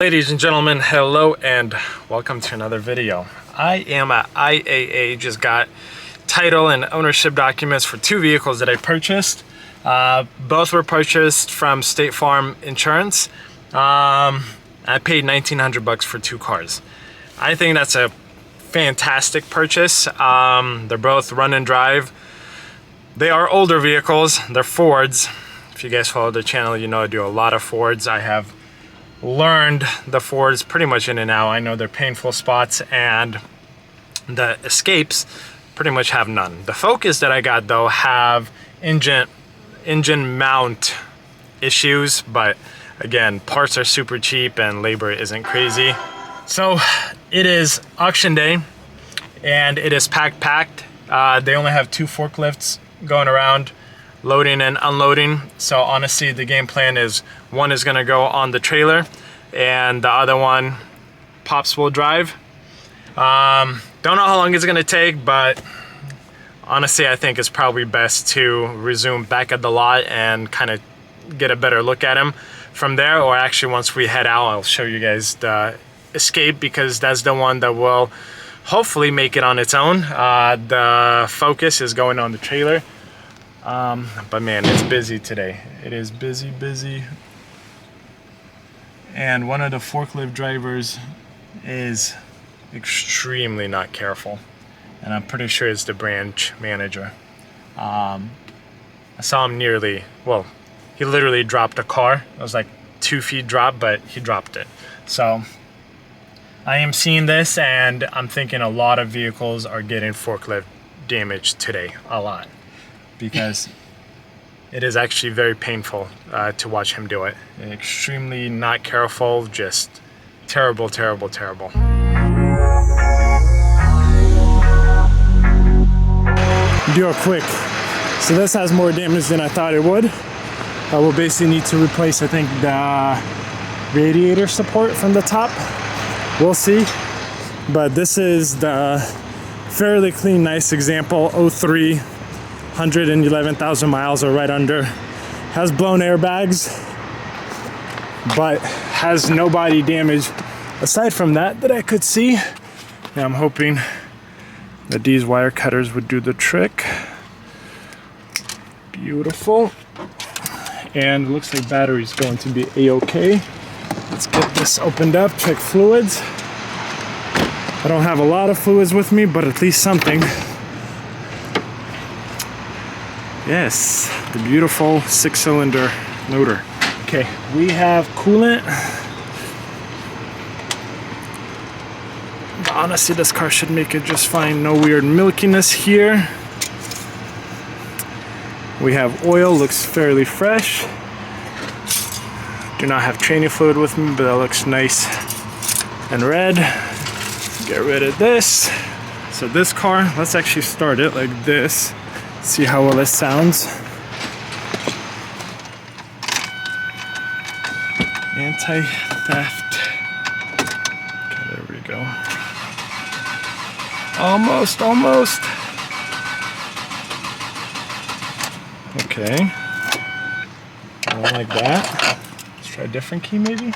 Ladies and gentlemen, hello and welcome to another video. I am at IAA, just got title and ownership documents for two vehicles that I purchased. Both were purchased from State Farm Insurance. I paid $1,900 for two cars. I think that's a fantastic purchase. They're both run and drive. They are older vehicles, they're Fords. If you guys follow the channel, you know I do a lot of Fords. I have learned the Fords pretty much in and out. I know their painful spots, and the Escapes pretty much have none. The Focus that I got though have engine mount issues, but again, parts are super cheap and labor isn't crazy. So it is auction day and it is packed. They only have two forklifts going around, loading and unloading. So honestly, the game plan is one is gonna go on the trailer and the other one Pops will drive. Don't know how long it's gonna take, but honestly, I think it's probably best to resume back at the lot and kind of get a better look at him from there. Or actually, once we head out, I'll show you guys the Escape, because that's the one that will hopefully make it on its own. The Focus is going on the trailer. But man, it's busy today. It is busy. And one of the forklift drivers is extremely not careful. And I'm pretty sure it's the branch manager. I saw him he literally dropped a car. It was like 2 feet drop, but he dropped it. So I am seeing this and I'm thinking a lot of vehicles are getting forklift damage today, a lot. Because it is actually very painful to watch him do it. Extremely not careful, just terrible. Do it quick. So this has more damage than I thought it would. I will basically need to replace, I think, the radiator support from the top. We'll see. But this is the fairly clean, nice example, 03. 111,000 miles or right under. Has blown airbags, but has no body damage aside from that I could see. And I'm hoping that these wire cutters would do the trick. Beautiful. And it looks like battery's going to be a-okay. Let's get this opened up, check fluids. I don't have a lot of fluids with me, but at least something. Yes, the beautiful 6-cylinder motor. Okay, we have coolant. But honestly, this car should make it just fine. No weird milkiness here. We have oil, looks fairly fresh. Do not have training fluid with me, but that looks nice and red. Get rid of this. So this car, let's actually start it like this. See how well it sounds. Anti-theft. Okay, there we go. Almost. Okay. I don't like that. Let's try a different key maybe.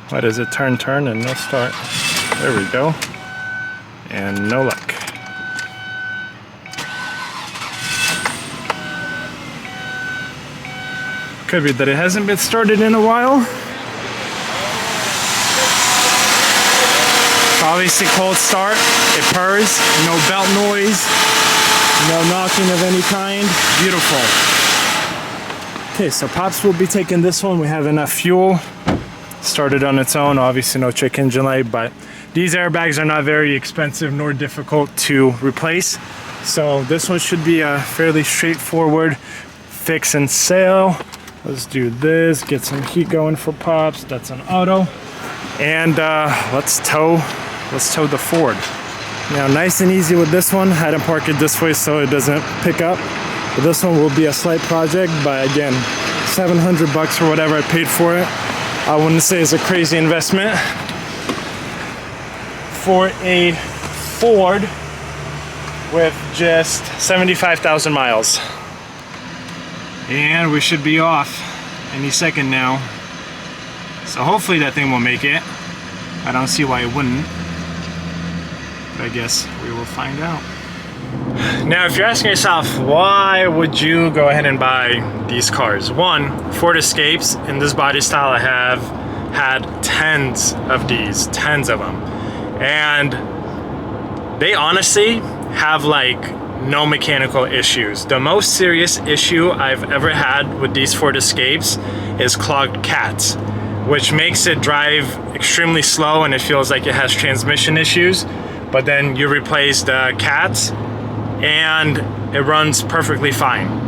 Why does it turn and no start? There we go. And no luck. Could be that it hasn't been started in a while. So obviously cold start, it purrs, no belt noise, no knocking of any kind. Beautiful. Okay, so Pops will be taking this one. We have enough fuel. Started on its own, obviously no check engine light, but these airbags are not very expensive nor difficult to replace. So this one should be a fairly straightforward fix and sale. Let's do this, get some heat going for Pops. That's an auto. And let's tow the Ford. Now, nice and easy with this one. I had to park it this way so it doesn't pick up. But this one will be a slight project, but again, $700 or whatever I paid for it. I wouldn't say it's a crazy investment for a Ford with just 75,000 miles. And we should be off any second now. So hopefully that thing will make it. I don't see why it wouldn't, but I guess we will find out. Now, if you're asking yourself, why would you go ahead and buy these cars? One, Ford Escapes in this body style, I have had tens of these, tens of them. And they honestly have like no mechanical issues. The most serious issue I've ever had with these Ford Escapes is clogged cats, which makes it drive extremely slow and it feels like it has transmission issues. But then you replace the cats and it runs perfectly fine.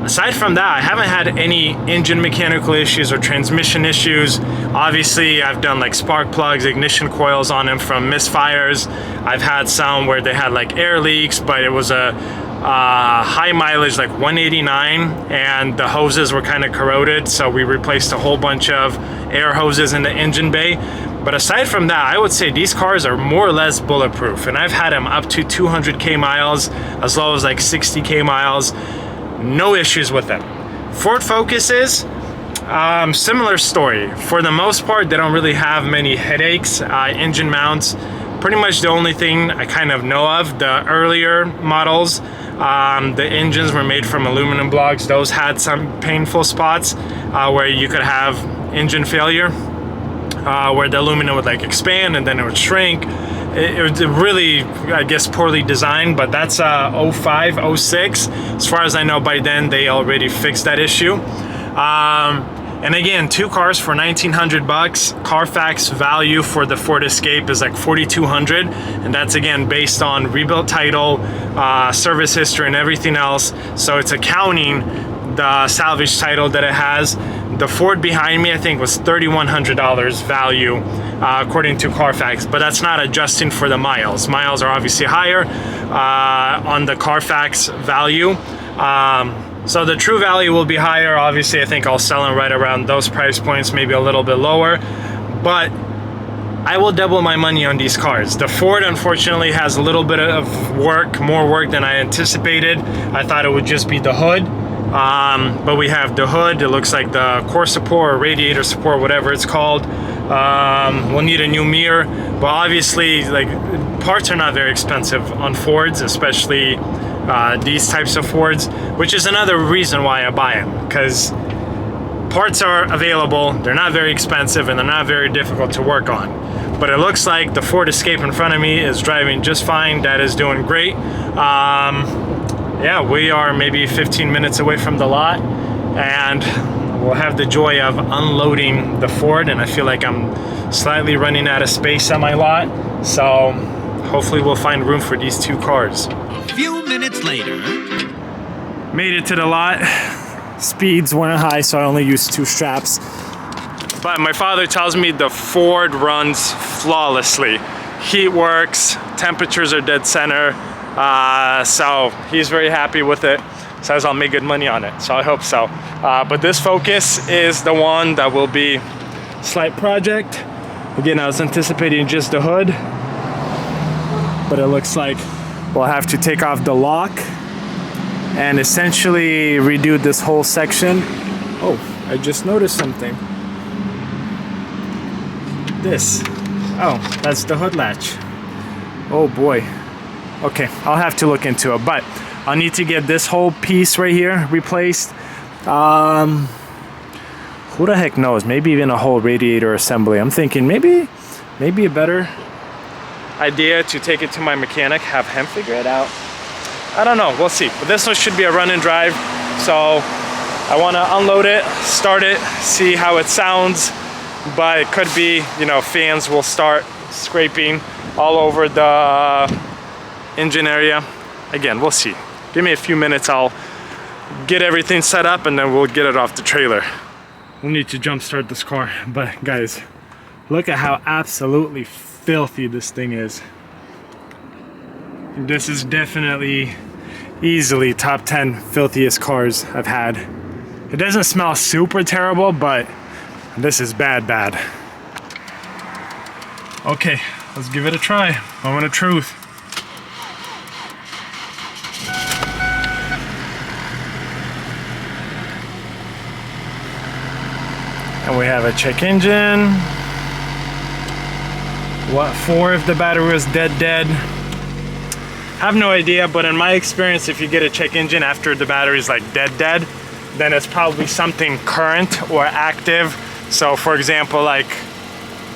Aside from that, I haven't had any engine mechanical issues or transmission issues. Obviously, I've done like spark plugs, ignition coils on them from misfires. I've had some where they had like air leaks, but it was a high mileage, like 189, and the hoses were kind of corroded, so we replaced a whole bunch of air hoses in the engine bay. But aside from that, I would say these cars are more or less bulletproof, and I've had them up to 200K miles, as low as like 60K miles. No issues with them. Ford Focuses, similar story. For the most part, they don't really have many headaches. Engine mounts, pretty much the only thing I kind of know of. The earlier models, the engines were made from aluminum blocks. Those had some painful spots where you could have engine failure, where the aluminum would like expand and then it would shrink. It was really, I guess, poorly designed, but that's 05, 06. As far as I know, by then they already fixed that issue. And again, two cars for 1,900 bucks. Carfax value for the Ford Escape is like 4,200, and that's again based on rebuilt title, service history, and everything else. So it's accounting the salvage title that it has. The Ford behind me, I think, was $3,100 value according to Carfax, but that's not adjusting for the miles. Miles are obviously higher on the Carfax value. So the true value will be higher. Obviously, I think I'll sell them right around those price points, maybe a little bit lower, but I will double my money on these cars. The Ford, unfortunately, has a little bit of work, more work than I anticipated. I thought it would just be the hood. But we have the hood. It looks like the core support or radiator support, whatever it's called. We'll need a new mirror, but obviously, like, parts are not very expensive on Fords, especially these types of Fords, which is another reason why I buy them, because parts are available, they're not very expensive, and they're not very difficult to work on. But it looks like the Ford Escape in front of me is driving just fine. That is doing great. Yeah, we are maybe 15 minutes away from the lot, and we'll have the joy of unloading the Ford, and I feel like I'm slightly running out of space on my lot, so hopefully we'll find room for these two cars. A few minutes later, made it to the lot. Speeds weren't high, so I only used 2 straps, but my father tells me the Ford runs flawlessly. Heat works, temperatures are dead center. So he's very happy with it. Says I'll make good money on it, so I hope so. But this Focus is the one that will be slight project. Again, I was anticipating just the hood, but it looks like we'll have to take off the lock and essentially redo this whole section. Oh, I just noticed something. This. Oh, that's the hood latch. Oh boy. Okay, I'll have to look into it, but I'll need to get this whole piece right here replaced. Who the heck knows? Maybe even a whole radiator assembly. I'm thinking maybe a better idea to take it to my mechanic, have him figure it out. I don't know, we'll see. But this one should be a run and drive, so I want to unload it, start it, see how it sounds. But it could be, you know, fans will start scraping all over the engine area. Again, we'll see. Give me a few minutes, I'll get everything set up and then we'll get it off the trailer. We'll need to jump start this car, but guys, look at how absolutely filthy this thing is. This is definitely easily top 10 filthiest cars I've had. It doesn't smell super terrible, but this is bad. Okay, let's give it a try. Moment of truth. And we have a check engine. What for if the battery was dead? Have no idea, but in my experience, if you get a check engine after the battery is like dead, then it's probably something current or active. So for example, like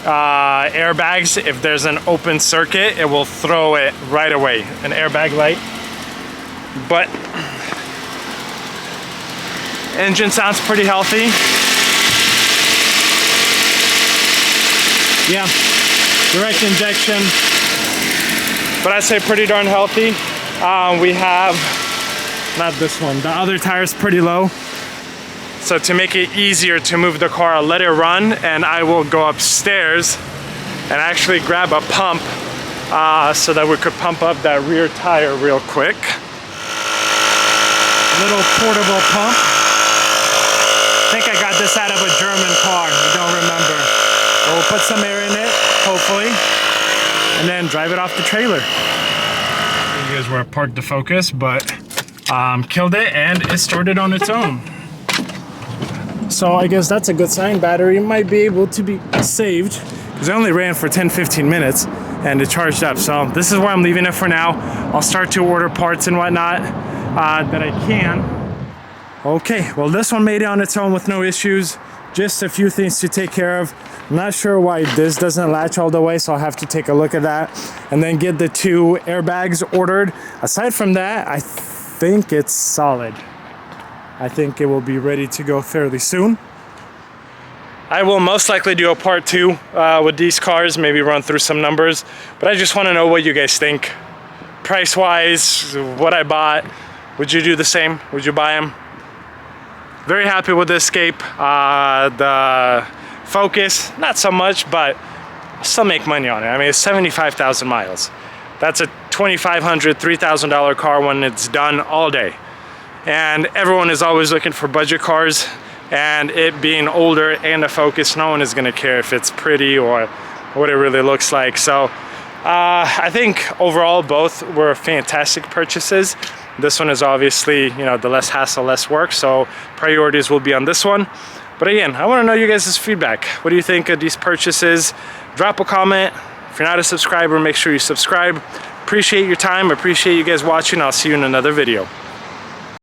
airbags, if there's an open circuit, it will throw it right away, an airbag light. But engine sounds pretty healthy. Yeah, direct injection, but I say pretty darn healthy. We have, not this one, the other tire's pretty low. So to make it easier to move the car, I'll let it run and I will go upstairs and actually grab a pump so that we could pump up that rear tire real quick. Little portable pump. I think I got this out of a German car, I don't remember. But we'll put some air in it, hopefully, and then drive it off the trailer. You guys were parked the Focus, but killed it and it started on its own. So I guess that's a good sign. Battery might be able to be saved because I only ran for 10-15 minutes and it charged up. So this is where I'm leaving it for now. I'll start to order parts and whatnot that I can. Okay, well this one made it on its own with no issues. Just a few things to take care of. I'm not sure why this doesn't latch all the way, so I'll have to take a look at that and then get the 2 airbags ordered. Aside from that, I think it's solid. I think it will be ready to go fairly soon. I will most likely do a part 2 with these cars, maybe run through some numbers, but I just want to know what you guys think. Price-wise, what I bought, would you do the same? Would you buy them? Very happy with the Escape. The Focus, not so much, but I'll still make money on it. I mean, it's 75,000 miles. That's a $2,500, $3,000 car when it's done all day. And everyone is always looking for budget cars, and it being older and a Focus, no one is gonna care if it's pretty or what it really looks like. So I think overall both were fantastic purchases. This one is obviously, you know, the less hassle, less work, so priorities will be on this one. But again, I wanna know you guys' feedback. What do you think of these purchases? Drop a comment. If you're not a subscriber, make sure you subscribe. Appreciate your time, appreciate you guys watching. I'll see you in another video.